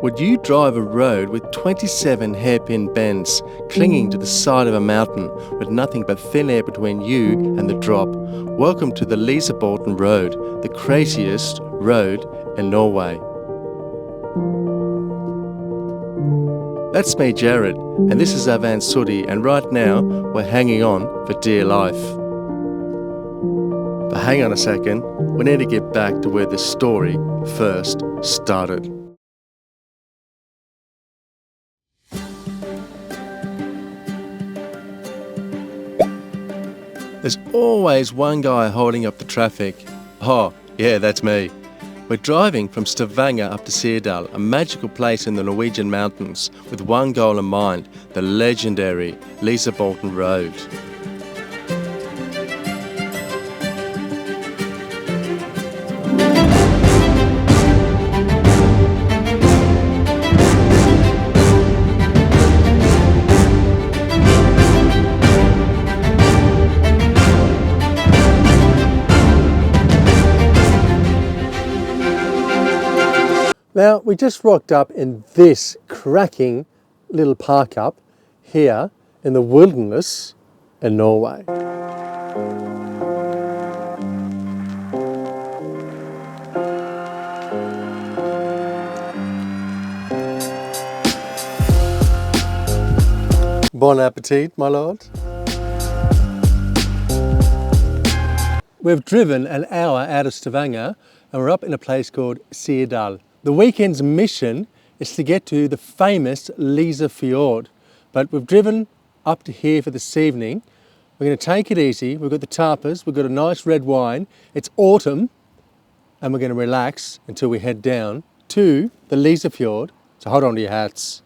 Would you drive a road with 27 hairpin bends clinging to the side of a mountain with nothing but thin air between you and the drop? Welcome to the Lysebotn Road, the craziest road in Norway. That's me, Jared, and this is our van Sooty, and right now we're hanging on for dear life. But hang on a second, we need to get back to where this story first started. There's always one guy holding up the traffic. Oh, yeah, that's me. We're driving from Stavanger up to Sirdal, a magical place in the Norwegian mountains, with one goal in mind, the legendary Lysebotn Road. Now, we just rocked up in this cracking little park up here in the wilderness in Norway. Bon appetit, my lord. We've driven an hour out of Stavanger and we're up in a place called Sirdal. The weekend's mission is to get to the famous Lysefjord, but we've driven up to here for this evening. We're going to take it easy. We've got the tapas, we've got a nice red wine. It's autumn and we're going to relax until we head down to the Lysefjord. So hold on to your hats.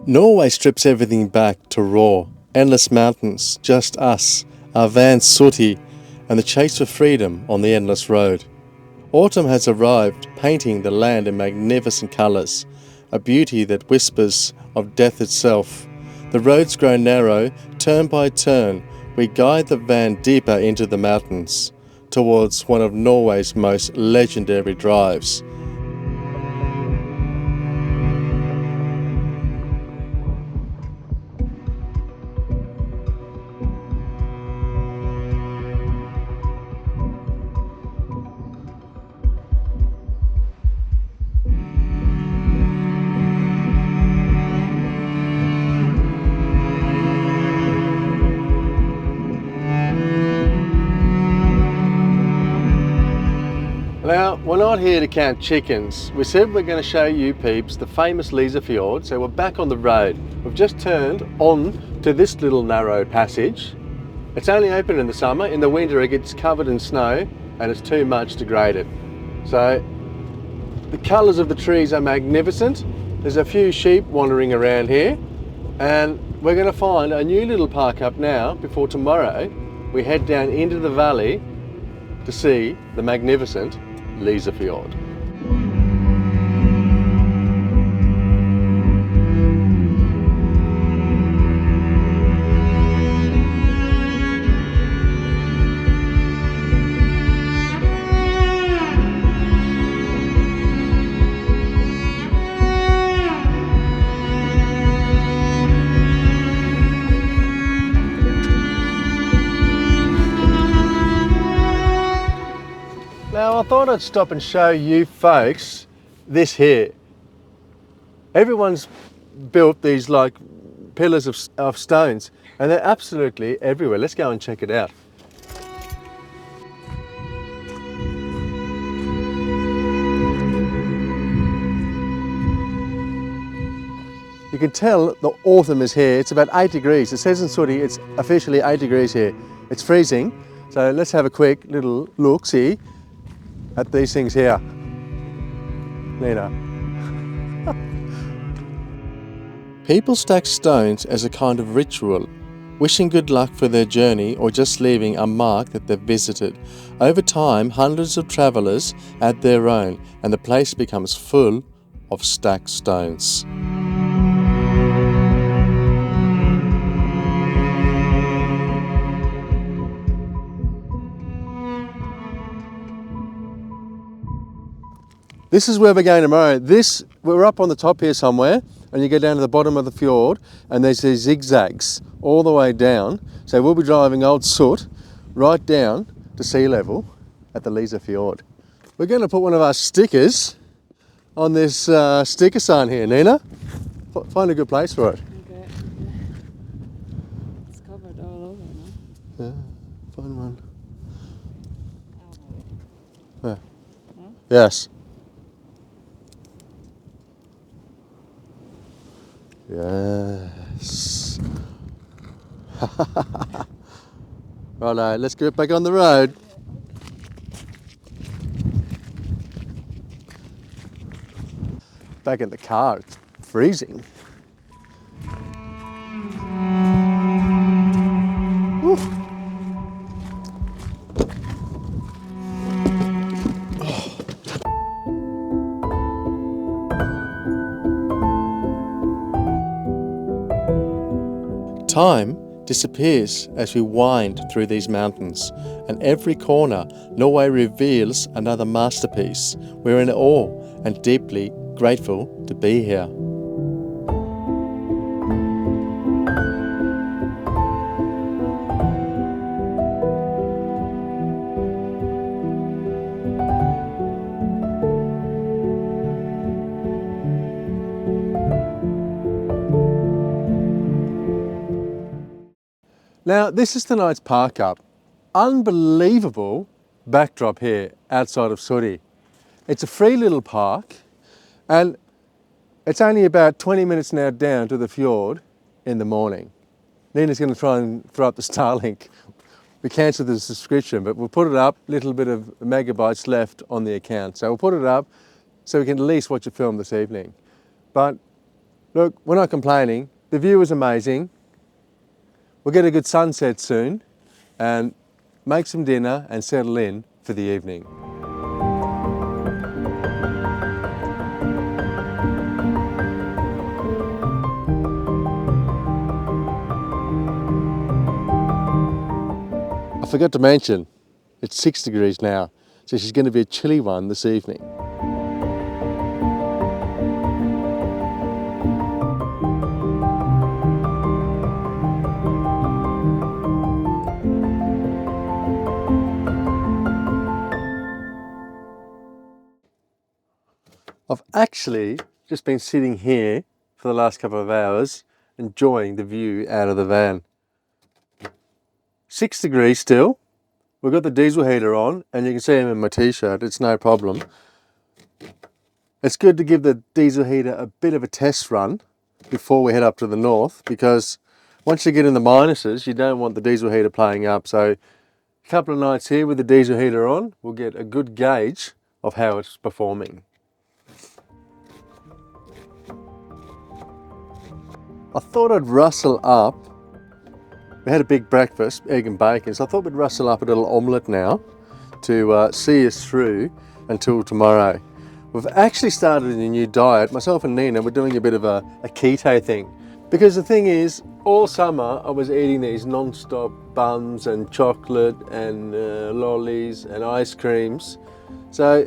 Norway strips everything back to raw, endless mountains, just us, our van Sooty, and the chase for freedom on the endless road. Autumn has arrived, painting the land in magnificent colours, a beauty that whispers of death itself. The roads grow narrow, turn by turn, we guide the van deeper into the mountains, towards one of Norway's most legendary drives. Now, we're not here to count chickens. We said we're going to show you peeps the famous Lysefjord, so we're back on the road. We've just turned on to this little narrow passage. It's only open in the summer. In the winter it gets covered in snow and it's too much to grade it. So the colours of the trees are magnificent. There's a few sheep wandering around here and we're going to find a new little park up now before tomorrow we head down into the valley to see the magnificent Lysefjord. Now I thought I'd stop and show you folks this here. Everyone's built these like pillars of stones and they're absolutely everywhere. Let's go and check it out. You can tell the autumn is here. It's about 8 degrees. It says in Sooty it's officially 8 degrees here. It's freezing. So let's have a quick little look-see at these things here. Nina. People stack stones as a kind of ritual, wishing good luck for their journey or just leaving a mark that they've visited. Over time, hundreds of travellers add their own, and the place becomes full of stacked stones. This is where we're going tomorrow. We're up on the top here somewhere, and you go down to the bottom of the fjord, and there's these zigzags all the way down. So we'll be driving Old Soot right down to sea level at the Lysefjord. We're going to put one of our stickers on this sticker sign here, Nina. Find a good place for it. Okay. It's covered all over now. Yeah, find one. Oh. Yeah. No? Yes. Yes. Righto, let's get back on the road. Back in the car, it's freezing. Woo. Time disappears as we wind through these mountains, and every corner Norway reveals another masterpiece. We're in awe and deeply grateful to be here. Now, this is tonight's park up. Unbelievable backdrop here outside of Sooty. It's a free little park, and it's only about 20 minutes now down to the fjord in the morning. Nina's going to try and throw up the Starlink. We cancelled the subscription, but we'll put it up. A little bit of megabytes left on the account. So we'll put it up so we can at least watch a film this evening. But look, we're not complaining. The view is amazing. We'll get a good sunset soon and make some dinner and settle in for the evening. I forgot to mention, it's 6 degrees now, so she's going to be a chilly one this evening. I've actually just been sitting here for the last couple of hours, enjoying the view out of the van. 6 degrees still. We've got the diesel heater on, and you can see I'm in my t-shirt, it's no problem. It's good to give the diesel heater a bit of a test run before we head up to the north, because once you get in the minuses, you don't want the diesel heater playing up. So a couple of nights here with the diesel heater on, we'll get a good gauge of how it's performing. I thought I'd rustle up. We had a big breakfast, egg and bacon, so I thought we'd rustle up a little omelette now to see us through until tomorrow. We've actually started a new diet. Myself and Nina, we're doing a bit of a keto thing. Because the thing is, all summer I was eating these non-stop buns and chocolate and lollies and ice creams. So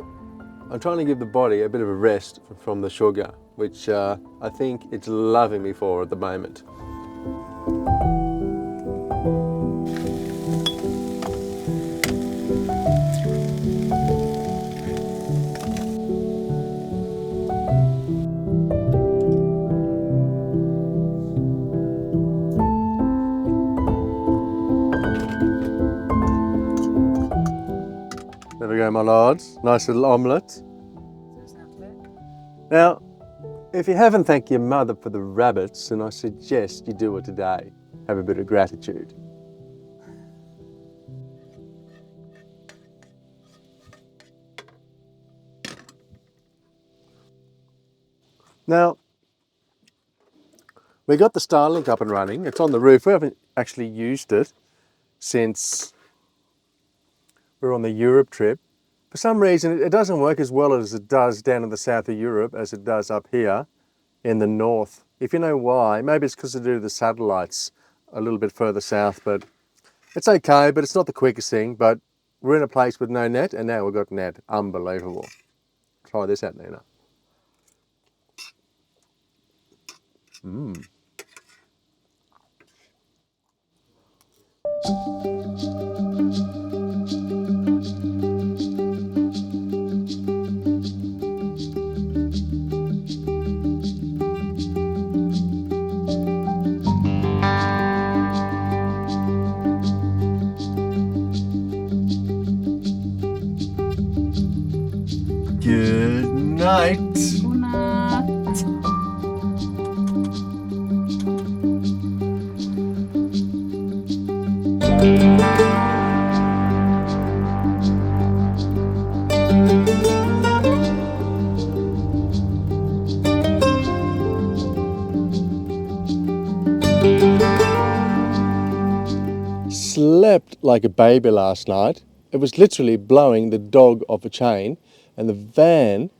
I'm trying to give the body a bit of a rest from the sugar, which I think it's loving me for at the moment. There we go, my lords. Nice little omelette. Now, If you haven't thanked your mother for the rabbits, then I suggest you do it today. Have a bit of gratitude. Now, we got the Starlink up and running. It's on the roof. We haven't actually used it since we were on the Europe trip. For some reason, it doesn't work as well as it does down in the south of Europe as it does up here in the north. If you know why, maybe it's because they do the satellites a little bit further south, but it's okay, but it's not the quickest thing. But we're in a place with no net, and now we've got net. Unbelievable. Try this out, Nina. Good night. Godnatt. Slept like a baby last night. It was literally blowing the dog off a chain, and the van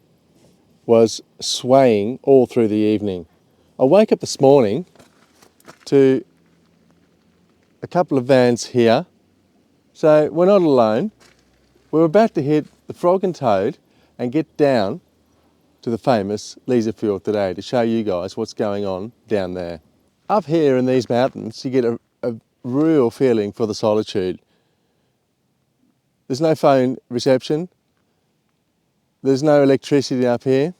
was swaying all through the evening. I woke up this morning to a couple of vans here, so we're not alone. We're about to hit the Frog and Toad and get down to the famous Lysefjord today to show you guys what's going on down there. Up here in these mountains, you get a real feeling for the solitude. There's no phone reception, there's no electricity up here,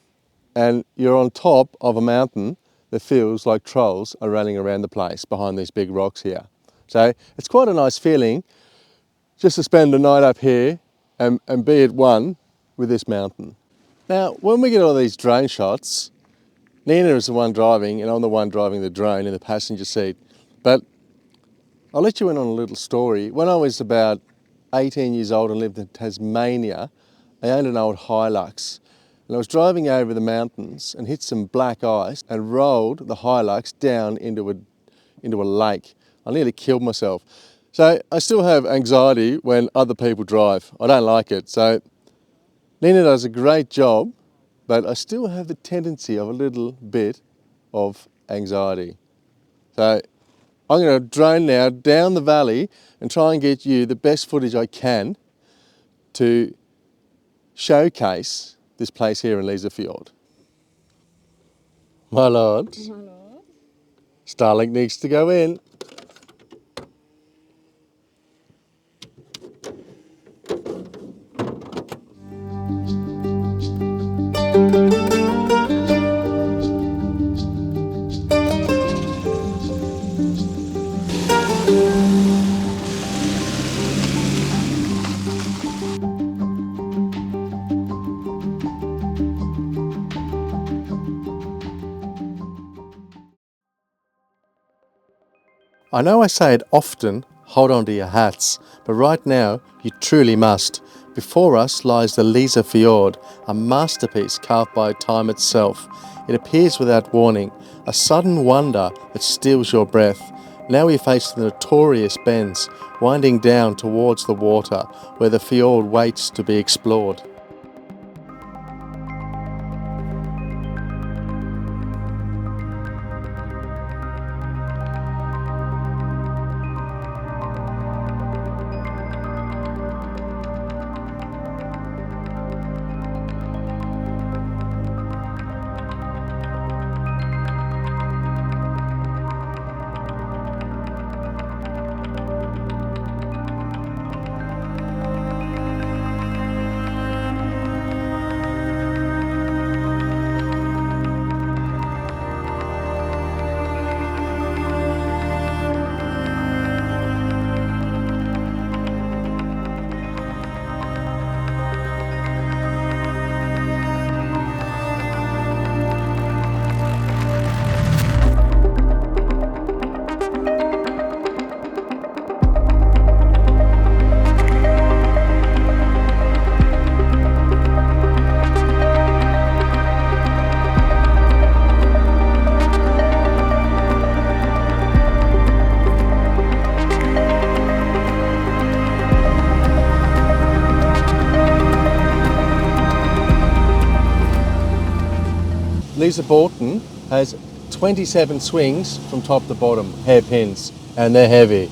and you're on top of a mountain that feels like trolls are running around the place behind these big rocks here. So it's quite a nice feeling just to spend the night up here and be at one with this mountain. Now, when we get all these drone shots, Nina is the one driving and I'm the one driving the drone in the passenger seat. But I'll let you in on a little story. When I was about 18 years old and lived in Tasmania, I owned an old Hilux. And I was driving over the mountains and hit some black ice and rolled the Hilux down into a lake. I nearly killed myself. So I still have anxiety when other people drive. I don't like it. So Nina does a great job, but I still have the tendency of a little bit of anxiety. So I'm going to drone now down the valley and try and get you the best footage I can to showcase this place here in Lysefjord. My lord, Hello. Starlink needs to go in. I know I say it often, hold on to your hats, but right now you truly must. Before us lies the Lysefjord, a masterpiece carved by time itself. It appears without warning, a sudden wonder that steals your breath. Now we face the notorious bends, winding down towards the water, where the fjord waits to be explored. Lysebotn has 27 swings from top to bottom, hairpins, and they're heavy.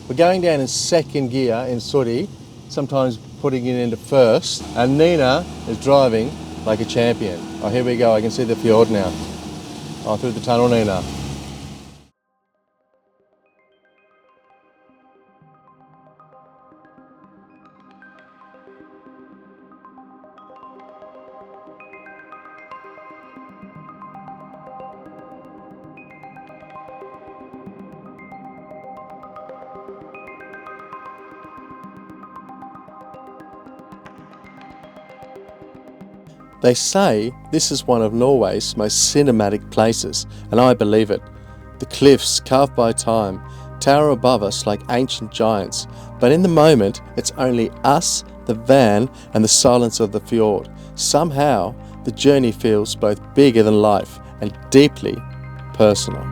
We're going down in second gear in Sooty, sometimes putting it into first, and Nina is driving like a champion. Oh, here we go, I can see the fjord now. Oh, through the tunnel, Nina. They say this is one of Norway's most cinematic places, and I believe it. The cliffs, carved by time, tower above us like ancient giants, but in the moment it's only us, the van, and the silence of the fjord. Somehow the journey feels both bigger than life and deeply personal.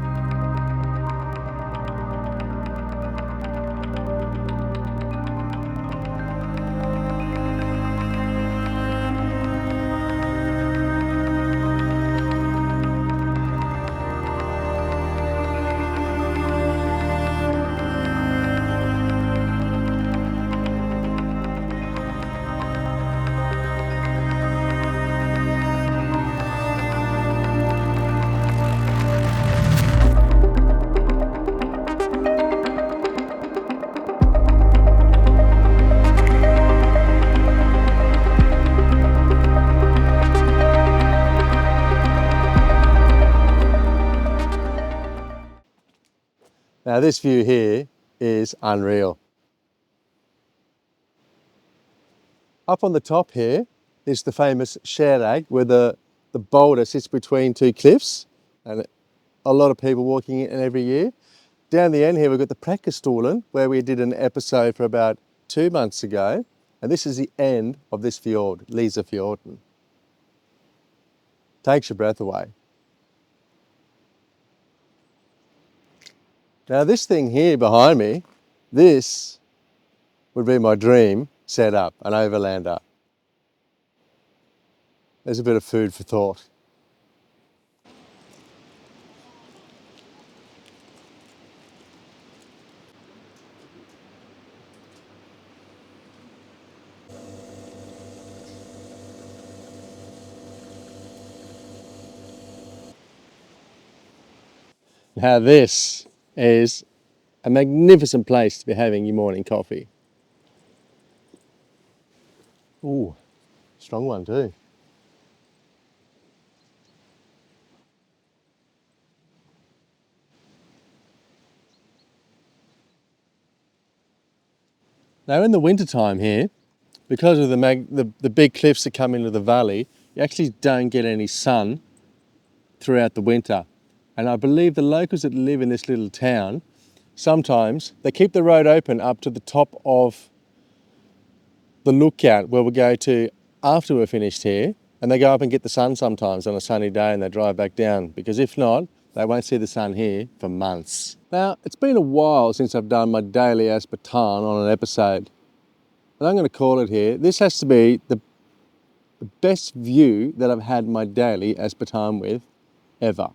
Now this view here is unreal. Up on the top here is the famous fjord where the boulder sits between two cliffs, and a lot of people walking in every year. Down the end here we've got the Prakkestolen, where we did an episode for about 2 months ago, and this is the end of this fjord, Lysefjord. Takes your breath away. Now this thing here behind me, this would be my dream setup, an overlander. There's a bit of food for thought. Now this is a magnificent place to be having your morning coffee. Ooh, strong one too. Now in the winter time here, because of the big cliffs that come into the valley, you actually don't get any sun throughout the winter. And I believe the locals that live in this little town, sometimes they keep the road open up to the top of the lookout where we'll go to after we're finished here, and they go up and get the sun sometimes on a sunny day and they drive back down, because if not, they won't see the sun here for months. Now, it's been a while since I've done my daily Lysebotn on an episode, and I'm going to call it here. This has to be the best view that I've had my daily Lysebotn with ever.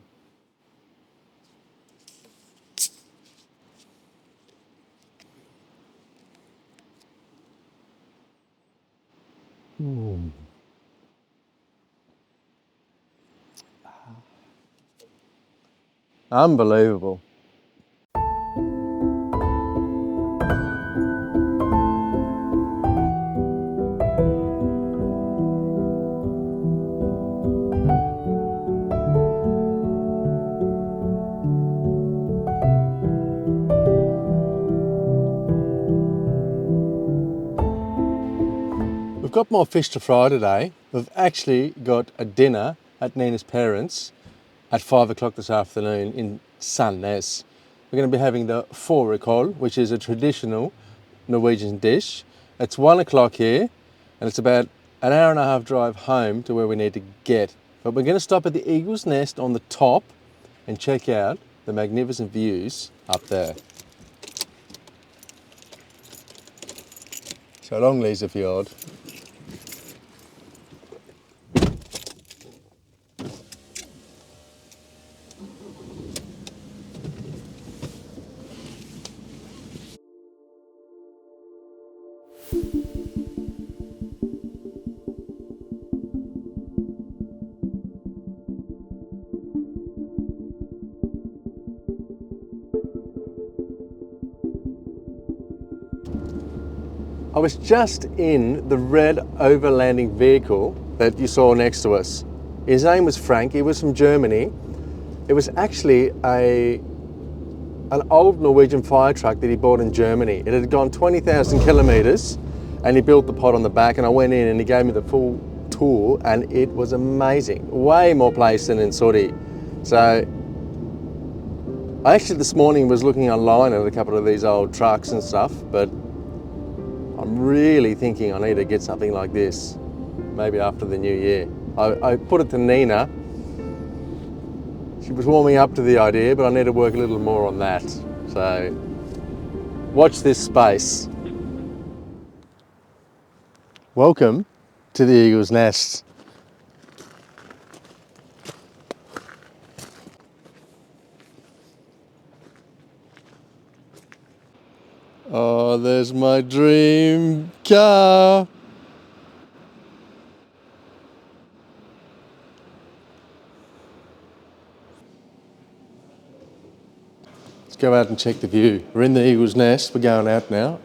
Unbelievable. We've got more fish to fry today. We've actually got a dinner at Nina's parents' at 5 o'clock this afternoon in Sandnes. We're going to be having the fårikål, which is a traditional Norwegian dish. It's 1 o'clock here, and it's about an hour and a half drive home to where we need to get. But we're going to stop at the Eagle's Nest on the top and check out the magnificent views up there. So long, Lysefjord. I was just in the red overlanding vehicle that you saw next to us. His name was Frank, he was from Germany. It was actually an old Norwegian fire truck that he bought in Germany. It had gone 20,000 kilometers and he built the pod on the back, and I went in and he gave me the full tour and it was amazing. Way more place than in Sooty. So I actually this morning was looking online at a couple of these old trucks and stuff, but I'm really thinking I need to get something like this, maybe after the new year. I put it to Nina. She was warming up to the idea, but I need to work a little more on that. So watch this space. Welcome to the Eagle's Nest. Oh, there's my dream car. Let's go out and check the view. We're in the Eagle's Nest, we're going out now.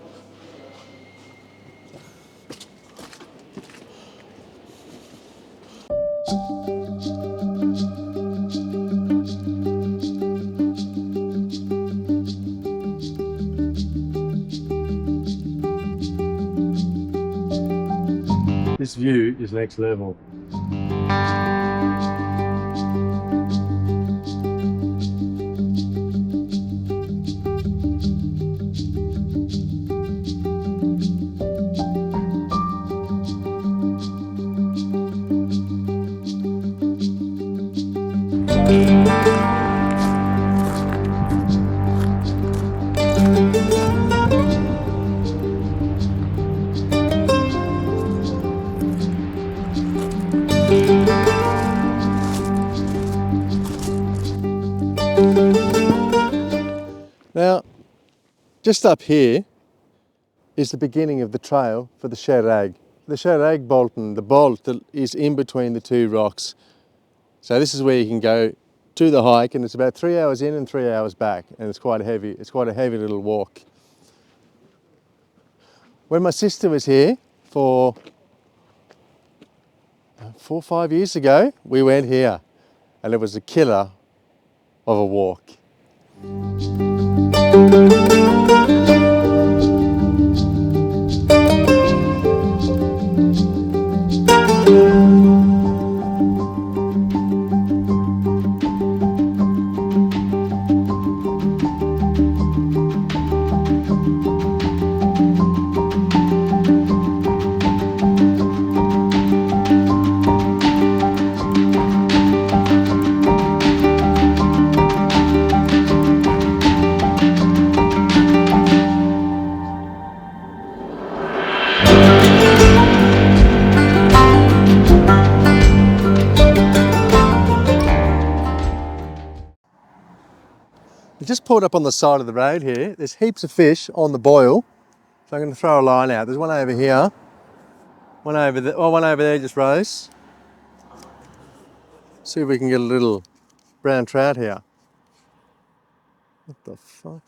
This view is next level. Now, just up here is the beginning of the trail for the Sherag. The Sherag Bolton, the bolt that is in between the two rocks. So this is where you can go to the hike, and it's about 3 hours in and 3 hours back, and it's quite heavy. It's quite a heavy little walk. When my sister was here for 4 or 5 years ago, we went here, and it was a killer of a walk. Just pulled up on the side of the road here. There's heaps of fish on the boil. So I'm going to throw a line out. There's one over here. One over there. Oh, one over there just rose. See if we can get a little brown trout here. What the fuck?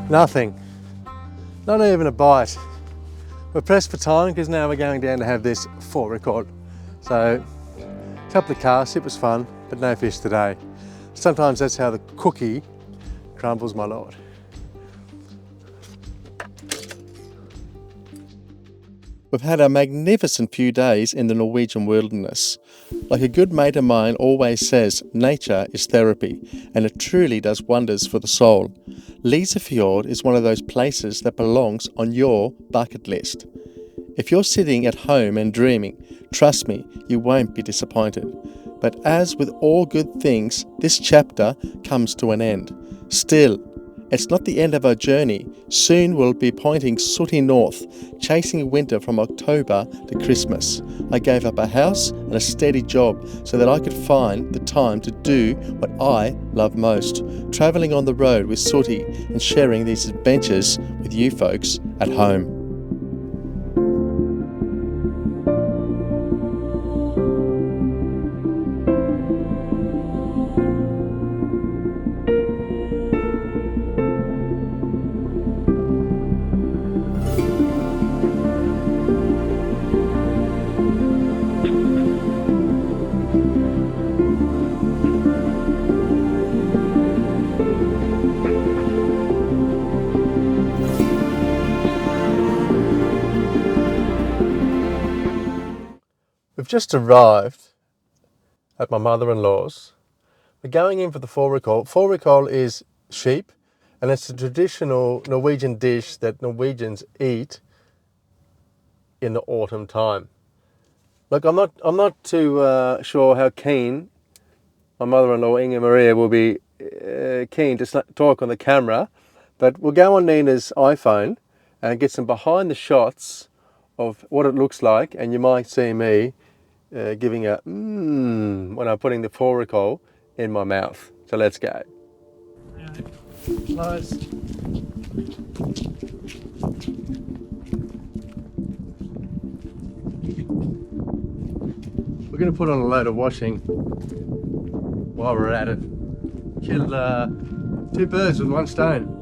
Nothing. Not even a bite. We're pressed for time because now we're going down to have this for record. So, a couple of casts, it was fun, but no fish today. Sometimes that's how the cookie crumbles, my lord. We've had a magnificent few days in the Norwegian wilderness. Like a good mate of mine always says, nature is therapy, and it truly does wonders for the soul. Lysefjord is one of those places that belongs on your bucket list. If you're sitting at home and dreaming, trust me, you won't be disappointed. But as with all good things, this chapter comes to an end. Still, it's not the end of our journey. Soon we'll be pointing Sooty north, chasing winter from October to Christmas. I gave up a house and a steady job so that I could find the time to do what I love most, travelling on the road with Sooty and sharing these adventures with you folks at home. We've just arrived at my mother-in-law's. We're going in for the fårikål. Fårikål is sheep, and it's a traditional Norwegian dish that Norwegians eat in the autumn time. Look, I'm not too sure how keen my mother-in-law Inge Maria will be keen to talk on the camera, but we'll go on Nina's iPhone and get some behind the shots of what it looks like, and you might see me giving a when I'm putting the fårikål in my mouth. So let's go. Nice. We're going to put on a load of washing while we're at it. Kill 2 birds with 1 stone.